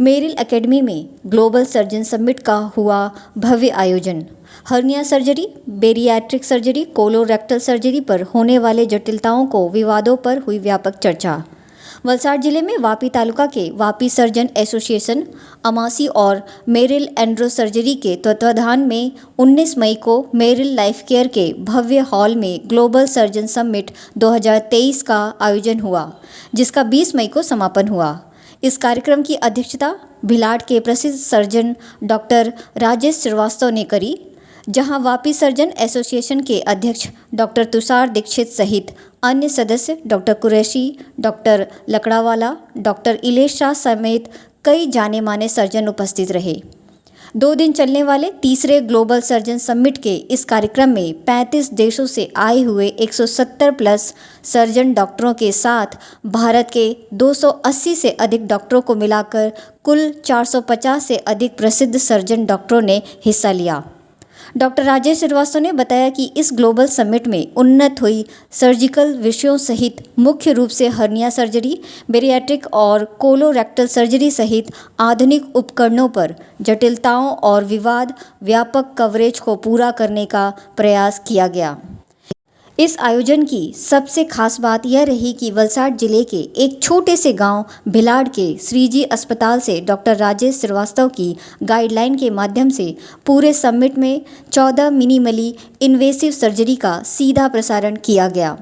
Merrill academy में global surgeon summit का हुआ भव्य आयोजन। Hernia surgery, bariatric surgery, colorectal surgery पर होने वाले जटिलताओं को विवादों पर हुई व्यापक चर्चा। वलसाड जिले में वापी तालुका के वापी सर्जन एसोसिएशन, अमासी और मेरिल एंड्रो सर्जरी के तत्वाधान में 19 मई को मेरिल लाइफ केयर के भव्य हॉल में ग्लोबल सर्जन समिट 2023 का आयोजन हुआ, जिसका 20 मई को समापन हुआ। इस कार्यक्रम की अध्यक्षता भिलाड के प्रसिद्ध सर्जन डॉक्टर राजेश श्रीवास्तव ने करी, जहां वापी सर्जन एसोसिएशन के अध्यक्ष डॉक्टर तुषार दीक्षित सहित अन्य सदस्य doctor Qureshi, doctor Lakdawala, doctor Ilesh Shah समेत कई जाने माने सर्जन उपस्थित रहे। 2 दिन चलने वाले तीसरे ग्लोबल सर्जन समिट के इस कार्यक्रम में 35 देशों से आए हुए 170 प्लस सर्जन डॉक्टरों के साथ भारत के 280 से अधिक डॉक्टरों को मिलाकर कुल 450 से अधिक प्रसिद्ध सर्जन डॉक्टरों ने हिस्सा लिया। डॉक्टर राजेश श्रीवास्तव ने बताया कि इस ग्लोबल समिट में उन्नत हुई सर्जिकल विषयों सहित मुख्य रूप से हर्निया सर्जरी, बेरियाट्रिक और कोलोरेक्टल सर्जरी सहित आधुनिक उपकरणों पर जटिलताओं और विवाद व्यापक कवरेज को पूरा करने का प्रयास किया गया। इस आयोजन की सबसे खास बात यह रही कि वलसाड जिले के एक छोटे से गांव भिलाड के श्रीजी अस्पताल से डॉक्टर राजेश श्रीवास्तव की गाइडलाइन के माध्यम से पूरे समिट में 14 मिनिमली इन्वेसिव सर्जरी का सीधा प्रसारण किया गया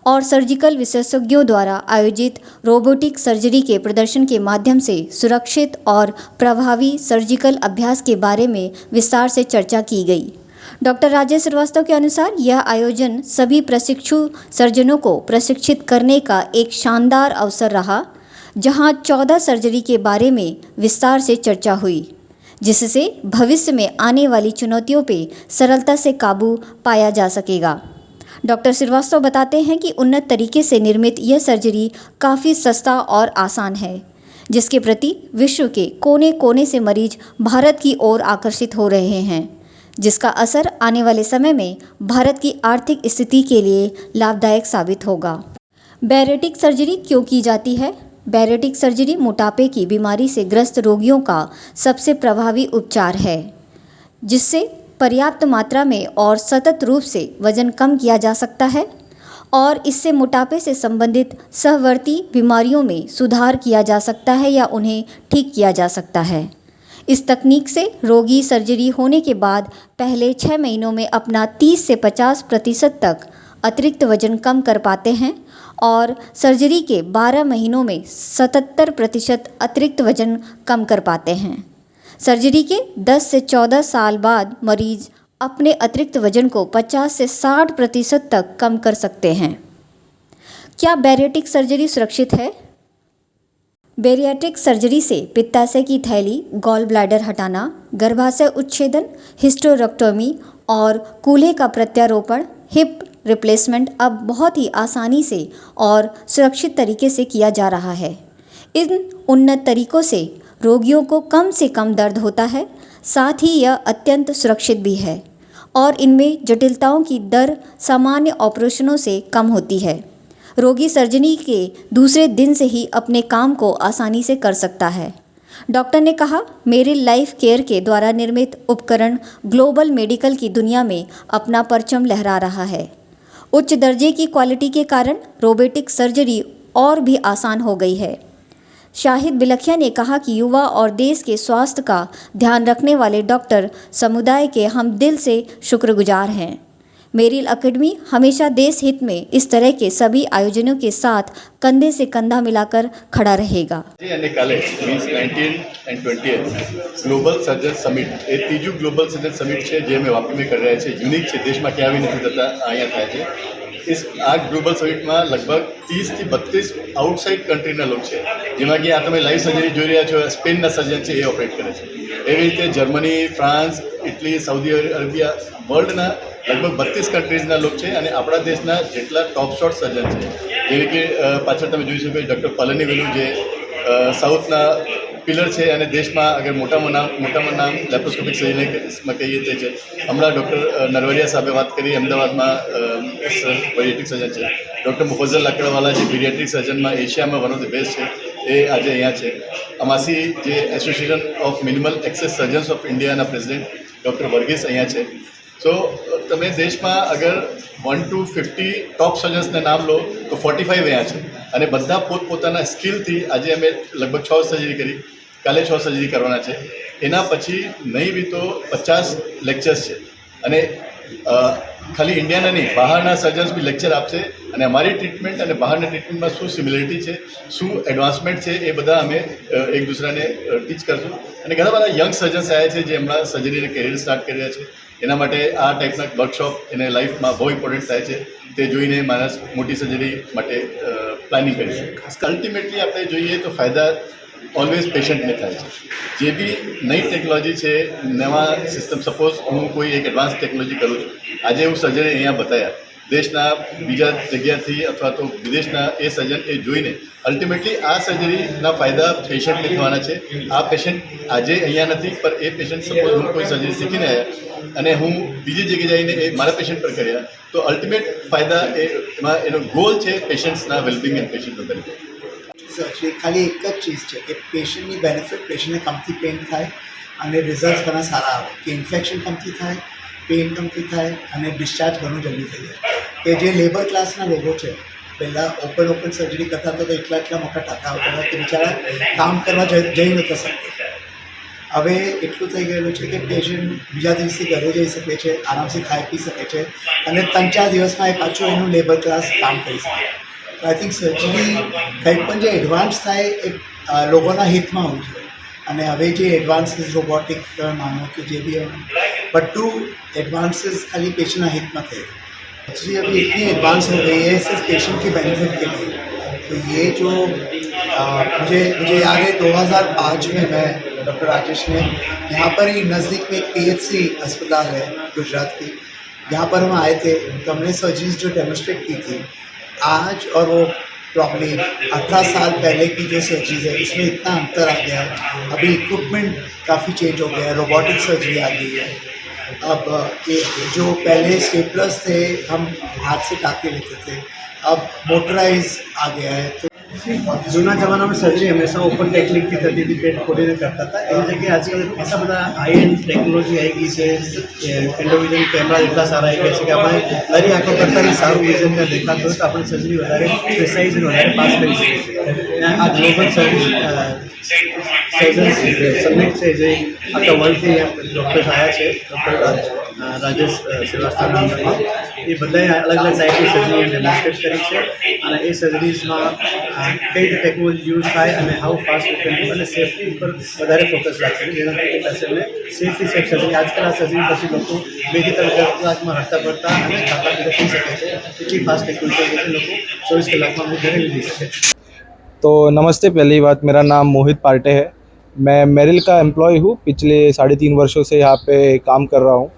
और सर्जिकल विशेषज्ञों द्वारा आयोजित रोबोटिक सर्जरी के प्रदर्शन के माध्यम से सुरक्षित और प्रभावी सर्जिकल अभ्यास के बारे में विस्तार से चर्चा की गई। डॉक्टर राजेश श्रीवास्तव के अनुसार यह आयोजन सभी प्रशिक्षु सर्जनों को प्रशिक्षित करने का एक शानदार अवसर रहा, जहां 14 सर्जरी के बारे में विस्तार से चर्चा हुई, जिससे भविष्य में आने वाली चुनौतियों पर सरलता से काबू पाया जा सकेगा। डॉक्टर श्रीवास्तव बताते हैं कि उन्नत तरीके से निर्मित यह सर्जरी काफ़ी सस्ता और आसान है, जिसके प्रति विश्व के कोने कोने से मरीज भारत की ओर आकर्षित हो रहे हैं, जिसका असर आने वाले समय में भारत की आर्थिक स्थिति के लिए लाभदायक साबित होगा। बैरेटिक सर्जरी क्यों की जाती है? बैरेटिक सर्जरी मोटापे की बीमारी से ग्रस्त रोगियों का सबसे प्रभावी उपचार है, जिससे पर्याप्त मात्रा में और सतत रूप से वजन कम किया जा सकता है और इससे मोटापे से संबंधित सहवर्ती बीमारियों में सुधार किया जा सकता है या उन्हें ठीक किया जा सकता है। इस तकनीक से रोगी सर्जरी होने के बाद पहले 6 महीनों में अपना 30 से 50% तक अतिरिक्त वजन कम कर पाते हैं और सर्जरी के 12 महीनों में 77% अतिरिक्त वजन कम कर पाते हैं। सर्जरी के 10 से 14 साल बाद मरीज अपने अतिरिक्त वजन को 50 से 60% तक कम कर सकते हैं। क्या बैरिएट्रिक सर्जरी सुरक्षित है? बैरिएट्रिक सर्जरी से पित्ताशय की थैली, गॉल ब्लैडर हटाना, गर्भाशय उच्छेदन, हिस्टेरेक्टोमी और कूल्हे का प्रत्यारोपण, हिप रिप्लेसमेंट अब बहुत ही आसानी से और सुरक्षित तरीके से किया जा रहा है। इन उन्नत तरीकों से रोगियों को कम से कम दर्द होता है, साथ ही यह अत्यंत सुरक्षित भी है और इनमें जटिलताओं की दर सामान्य ऑपरेशनों से कम होती है। रोगी सर्जरी के दूसरे दिन से ही अपने काम को आसानी से कर सकता है। डॉक्टर ने कहा, मेरिल लाइफ केयर के द्वारा निर्मित उपकरण ग्लोबल मेडिकल की दुनिया में अपना परचम लहरा रहा है। उच्च दर्जे की क्वालिटी के कारण रोबोटिक सर्जरी और भी आसान हो गई है। शाहिद बिलखिया ने कहा कि युवा और देश के स्वास्थ्य का ध्यान रखने वाले डॉक्टर समुदाय के हम दिल से शुक्रगुजार हैं। मेरिल एकेडमी हमेशा देश हित में इस तरह के सभी आयोजनों के साथ कंधे से कंधा मिलाकर खड़ा रहेगा। ग्लोबल सर्जन समिट ए तीजू ग्लोबल सर्जन समिट है जे में वापी में कर रहे हैं। यूनिक है, देश में क्या भी नहीं थता अँ थाय। इस आ ग्लोबल समिट में लगभग 30 થી 32 आउटसाइड कंट्रीना लोग है, जेमा कि आ तमे लाइव सर्जरी જોઈ રહ્યા છો। સ્પેનના સર્જન છે એ ઓપરેટ કરે છે। એવી રીતે Germany, France, Italy, Saudi Arabia વર્લ્ડના लगभग 32 कंट्रीजना लोग है और अपना देशना जेटला टॉप शॉट सर्जन है, जेवी कि पाछळ तमे जोई शको डॉक्टर पलनी वेलू जे साउथना पिलर है और देश में अगर मोटा नाम लेप्रोस्कोपिक सर्जरी में कहीए तो है। हमणां डॉक्टर नरवरिया साहेबे बात करी, अमदावाद में बैरिएट्रिक सर्जन है। ડૉક્ટર મુફઝલ લાકડાવાલા જે પીડિયાટ્રિક સર્જનમાં એશિયામાં વન ઓફ ધ બેસ્ટ છે એ આજે અહીંયા છે. અમાસી જે association of minimal access surgeons of ઇન્ડિયાના પ્રેસિડેન્ટ ડૉક્ટર વર્ગીસ અહીંયા છે. સો તમે દેશમાં અગર 1 to 50 ટોપ સર્જન્સને નામ લો તો 45 અહીંયા છે અને બધા પોતપોતાના સ્કિલથી આજે અમે લગભગ 6 સર્જરી કરી, કાલે 6 સર્જરી કરવાના છે. એના પછી નહીં બી તો 50 લેક્ચર્સ છે અને ખાલી ઇન્ડિયાના નહીં બહારના સર્જન્સ બી લેક્ચર આપશે અને અમારી ટ્રીટમેન્ટ અને બહારના ટ્રીટમેન્ટમાં શું સિમિલરિટી છે, શું એડવાન્સમેન્ટ છે એ બધા અમે એક દૂસરાને ટીચ કરશું. અને ઘણા બધા યંગ સર્જન્સ આવ્યા છે જે હમણાં સર્જરીને કેરિયર સ્ટાર્ટ કરી રહ્યા છે. એના માટે આ ટાઈપના વર્કશોપ એને લાઈફમાં બહુ ઇમ્પોર્ટન્ટ થાય છે. તે જોઈને માણસ મોટી સર્જરી માટે પ્લાનિંગ કરી શકે. અલ્ટિમેટલી આપણે જોઈએ તો ફાયદા ઓલવેઝ પેશન્ટને થાય છે. જે બી નવી ટેકનોલોજી છે, નવા સિસ્ટમ, સપોઝ હું કોઈ એક એડવાન્સ ટેકનોલોજી કરું છું, આજે હું સર્જરી અહીંયા બતાવ્યા, દેશના બીજા જગ્યાથી અથવા તો વિદેશના એ સર્જન એ જોઈને અલ્ટિમેટલી આ સર્જરીના ફાયદા પેશન્ટને થવાના છે. આ પેશન્ટ આજે અહીંયા નથી પણ એ પેશન્ટ સપોઝ હું કોઈ સર્જરી શીખીને આવ્યા અને હું બીજી જગ્યાએ જઈને એ મારા પેશન્ટ પર કર્યા તો અલ્ટિમેટ ફાયદા એમાં એનો ગોલ છે પેશન્ટ્સના વેલબિંગ એન્ડ પેશન્ટનો બેનિફિટ. સર ખાલી એક જ ચીજ છે કે પેશન્ટની બેનિફિટ, પેશન્ટને કમથી પેઇન થાય અને રિઝલ્ટ ઘણા સારા આવે, કે ઇન્ફેક્શન કમથી થાય, પેઇન કમથી થાય અને ડિસ્ચાર્જ ઘણું જલ્દી થઈ જાય. કે જે લેબર ક્લાસના લોકો છે, પહેલાં ઓપન સર્જરી કરતા હતા તો એટલા મોટા ટાંકા આવતા હતા કે બિચારા કામ કરવા જઈ નહોતા શકતા. હવે એટલું થઈ ગયેલું છે કે પેશન્ટ બીજા દિવસે ઘરે જઈ શકે છે, આરામથી ખાઈ પી શકે છે અને 3-4 દિવસમાં એ પાછું એનું લેબર ક્લાસ કામ કરી શકે. તો આઈ થિંક સર્જરી કંઈ પણ જે એડવાન્સ થાય એ લોકોના હિતમાં હોવું જોઈએ. અને હવે જે એડવાન્સીસ રોબોટિક માનો કે જે भी બધું एडवांसेस खाली पेशेंट हित में थे. एक्चुअली अभी इतनी एडवांस हो गई है सिर्फ पेशेंट की बेनिफिट के लिए. तो ये जो मुझे याद है 2005 में मैं डॉक्टर राजेश ने यहाँ पर ही नज़दीक में एक PHC अस्पताल है गुजरात की, यहाँ पर हम आए थे तो हमने सर्जरीज जो डेमोस्ट्रेट की थी आज और वो प्रॉब्ली 18 साल पहले की जो सर्जरीज है इसमें इतना अंतर आ गया है. अभी इक्विपमेंट काफ़ी चेंज हो गया है, रोबोटिक सर्जरी आ गई है. अब ये जो पहले स्टेपलर्स थे हम हाथ से टाँके लेते थे, अब मोटराइज आ गया है. तो जूना जमाना में सर्जरी हमेशा ओपन टेक्निक की थती थी, पेट खोलीने करता था. એ જગ્યાએ આજકાલ એટલા બધા હાઈ એન્ડ ટેકનોલોજી આવી ગઈ છે, એન્ડોવિઝન કેમેરા એટલા સારા આવી ગયા છે કે આપણે નરી આંખો કરતાં બી સારું વિઝન ત્યાં દેખાતું હોય તો આપણે સર્જરી વધારે પ્રિસાઇઝ અને વધારે ફાસ્ટ કરી શકીએ છીએ. આ ગ્લોબલ સર્જન સમિટ છે જે આખા વર્લ્ડથી ડૉક્ટર્સ આવ્યા છે, ડૉક્ટર રાજેશ શ્રીવાસ્તવના અંદરમાં એ બધાએ અલગ અલગ ટાઈપની સર્જરી ડેમોન્સ્ટ્રેટ કરી છે અને એ સર્જરીઝમાં કઈ રીતે ટેકનોલોજી યુઝ થાય અને how fast you can do અને સેફટી ઉપર વધારે ફોકસ રાખશે જેનાથી પેશન્ટને સેફથી સેફ સર્જરી. આજકાલ આ સર્જરી પછી લોકો 2 થી 3 કલાકમાં હરતા પડતા અને ખાતા પીતા થઈ શકે છે. એટલી ફાસ્ટ ટેકનોલોજી છે, લોકો 24 કલાકમાં ઘરે લઈ શકે છે. तो नमस्ते. पहली बात, मेरा नाम मोहित पार्टे है. मैं मेरिल का एम्प्लॉय हूँ. पिछले 3.5 वर्षों से यहाँ पे काम कर रहा हूँ.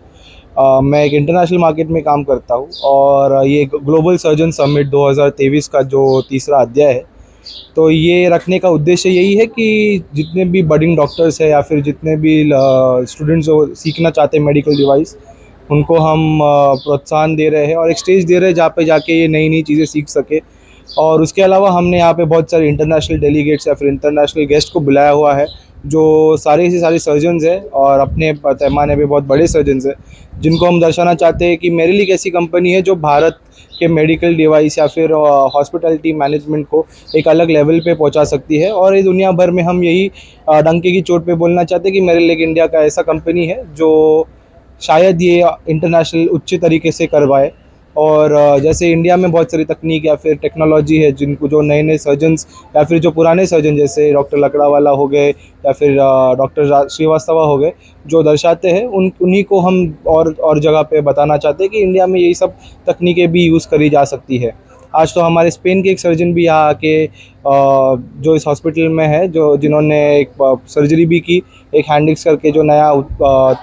मैं एक इंटरनेशनल मार्केट में काम करता हूँ और ये ग्लोबल सर्जन समिट 2023 का जो तीसरा अध्याय है, तो ये रखने का उद्देश्य यही है कि जितने भी बडिंग डॉक्टर्स हैं या फिर जितने भी स्टूडेंट्स सीखना चाहते हैं मेडिकल डिवाइस, उनको हम प्रोत्साहन दे रहे हैं और एक स्टेज दे रहे हैं जहाँ पे जाके ये नई नई चीज़ें सीख सके. और उसके अलावा हमने यहाँ पे बहुत सारे इंटरनेशनल डेलीगेट्स या फिर इंटरनेशनल गेस्ट को बुलाया हुआ है जो सारे से सारे सर्जन्स हैं और अपने पैमाने पे बहुत बड़े सर्जन्स हैं, जिनको हम दर्शाना चाहते हैं कि मेरिल एक ऐसी कंपनी है जो भारत के मेडिकल डिवाइस या फिर हॉस्पिटलिटी मैनेजमेंट को एक अलग लेवल पे पहुंचा सकती है. और ये दुनिया भर में हम यही डंके की चोट पे बोलना चाहते हैं कि मेरिल एक इंडिया का ऐसा कंपनी है जो शायद ये इंटरनेशनल उच्च तरीके से करवाए. और जैसे इंडिया में बहुत सारी तकनीक या फिर टेक्नोलॉजी है जिनको जो नए नए सर्जन्स या फिर जो पुराने सर्जन जैसे डॉक्टर लकड़ावाला हो गए या फिर डॉक्टर श्रीवास्तव हो गए जो दर्शाते हैं, उन्हीं को हम और जगह पे बताना चाहते हैं कि इंडिया में यही सब तकनीकें भी यूज़ करी जा सकती है. आज तो हमारे स्पेन के एक सर्जन भी यहाँ आके जो इस हॉस्पिटल में है, जो जिन्होंने एक सर्जरी भी की, एक हैंडिक्स करके जो नया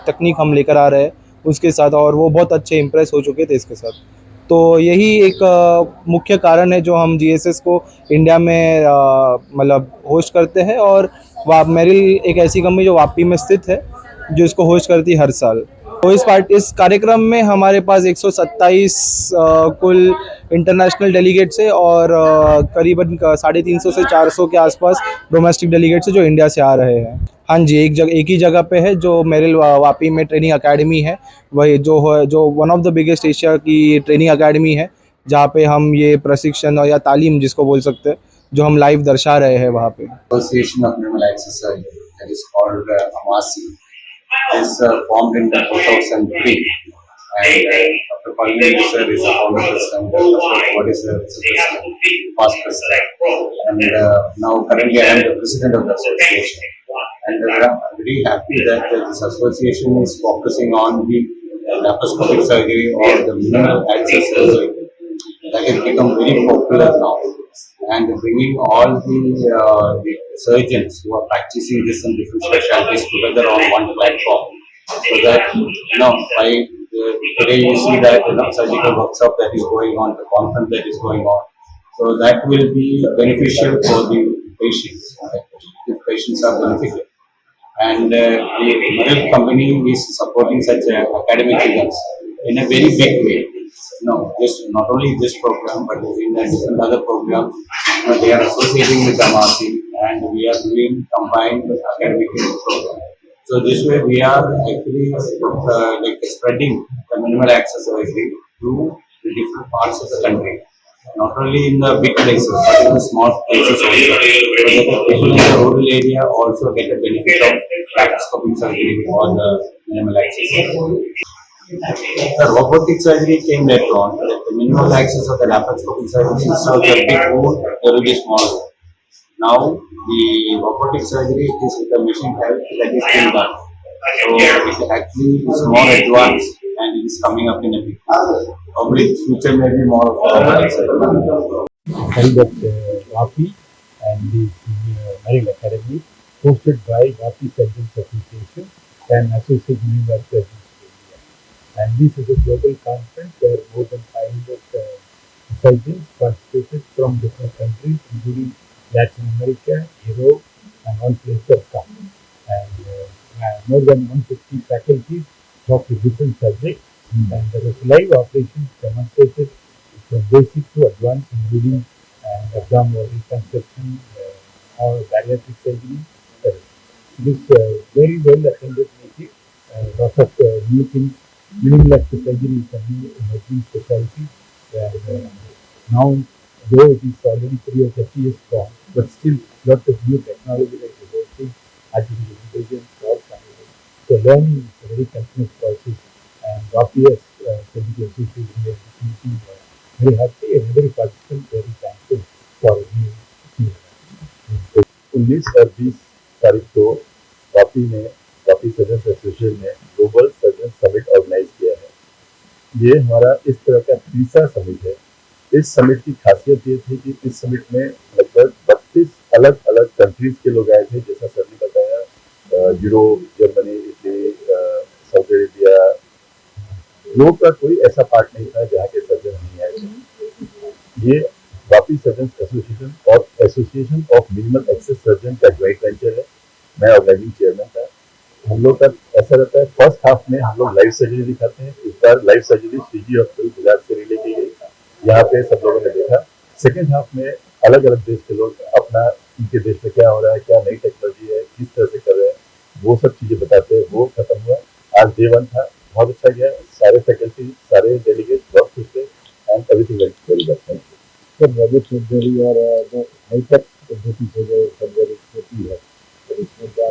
तकनीक हम लेकर आ रहे हैं उसके साथ, और वो बहुत अच्छे इम्प्रेस हो चुके थे इसके साथ. तो यही एक मुख्य कारण है जो हम GSS को इंडिया में मतलब होस्ट करते हैं. और मेरिल एक ऐसी कंपनी जो वापी में स्थित है जो इसको होस्ट करती है हर साल. तो तो इस कार्यक्रम में हमारे पास 127 कुल इंटरनेशनल डेलीगेट्स है और करीबन 350 से 400 के आसपास डोमेस्टिक डेलीगेट्स है जो इंडिया से आ रहे हैं। हाँ जी, एक ही जगह पे है जो मेरिल वापी में ट्रेनिंग एकेडमी है, वही जो one of the biggest Asia की ट्रेनिंग एकेडमी है, जहाँ पे हम ये प्रशिक्षण या तालीम जिसको बोल सकते हैं, जो हम लाइव दर्शा रहे हैं वहाँ पे। Association of Minimal Access Surgery, that is called AMASI, is formed in 2003, and Dr. Palani sir is the founder president, Dr. What is the past president, and now currently I am the president of the association, and I am very happy that this association is focusing on the laparoscopic surgery or the minimal access surgery that has become very popular now, and bringing all the surgeons who are practicing this in different specialties together on one platform, so that by today you see that surgical workshop that is going on, the conference that is going on, so that will be beneficial for the patients. If patients are benefited, and the Meril company is supporting such academic events in a very big way. Just not only this program, but in different other programs, they are associating with Amasi, and we are doing combined academic program. So this way, we are actually spreading the minimal access surgery to the different parts of the country, not only in the big places, but in the small places also, so that the people in the rural area also get a benefit of laparoscopic surgery or the minimal access surgery. The robotic surgery came later on. The minimal access of the laparoscopic surgery is a big wound, there will be small wound. Now the robotic surgery is with the machine help that is still done. So it actually is more advanced and it is coming up in a big way. Probably future may be more of robotic surgery. Held at Vapi and the Meril Academy, hosted by Vapi Surgeons Association and Associate Minimal Surgeons. And this is a global conference where more than 500 surgeons participated from different countries, including Latin America, Europe, and all places have come. And more than 150 faculties talked to different subjects, and there was live operations demonstrated from basic to advanced, including abdominal reconstruction or bariatric surgery. This very well attended meeting, lots of new things. Minimal access surgery is a new emerging specialty where now, though it is already 3 or 30 years strong, but still lots of new technology like robotics, artificial intelligence, cloud computing. So learning is a very continuous process, and Vapi Surgical Association is meeting very happy and every participant very thankful for new. 19 और 20 तारीख को Vapi surgeon association ने global surgeon summit organise किया है। ये हमारा इस तरह का तीसरा समिट है। इस समिट की खासियत ये थी कि इस समिट में लगभग 32 अलग अलग कंट्रीज के लोग आए थे, जैसा सर ने बताया, Europe, Germany, Italy, Saudi Arabia. Europe का कोई ऐसा पार्ट नहीं था जहाँ के सर्जन नहीं आए थे। ये वापी सर्जन एसोसिएशन और association of minimal access surgeon का ज्वाइंट वेंचर है। मैं ऑर्गेनाइजिंग चेयरमैन था। हम लोग का ऐसा रहता है, फर्स्ट हाफ में हम लोग लाइव सर्जरी दिखाते हैं। इस बार live surgery CG hospital Gujarat से रिले की गई, यहाँ पे सब लोगों ने देखा। सेकेंड हाफ में अलग अलग देश के लोग अपना उनके देश में क्या हो रहा है, क्या नई टेक्नोलॉजी है, किस तरह से कर रहे हैं, वो सब चीजें बताते हैं। वो खत्म हुआ, आज डे 1 था, बहुत अच्छा गया। सारे फैकल्टी, सारे डेलीगेट बहुत खुश थे and everything went very well. Sir robot surgery और नई तक पद्धति से जो सर्जरी होती है, तो इसमें क्या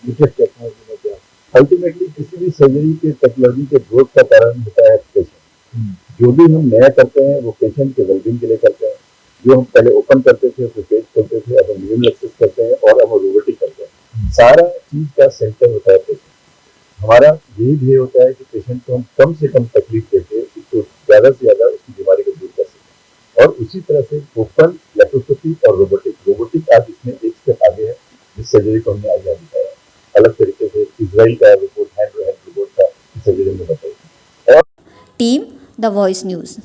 लेटेस्ट टेक्नोलॉजी में क्या? अल्टीमेटली किसी भी सर्जरी के टेक्नोलॉजी के ग्रोथ का कारण होता है पेशेंट। जो भी हम नया करते हैं वो पेशेंट के वेलबींग के लिए करते हैं। जो हम पहले ओपन करते थे, फिर पेज खोलते थे, अब हम मिनिमल एक्सेस करते हैं और अब हम रोबोटिक करते हैं। सारा चीज का सेंटर होता है पेशेंट। हमारा यही ध्येय होता है कि पेशेंट को हम कम से कम तकलीफ देके उसको ज्यादा से ज्यादा उसकी बीमारी को दूर कर सकें। और उसी तरह से ओपन, लेप्रोस्कोपी और रोबोटिक आज इसमें एक स्टेप आगे है, जिस सर्जरी को हमने आगे दिखाया। अलग तरीके से इजराइल का रोबोट, हैंड रोबोट था, इस सर्जरी में बताई। Team the voice news.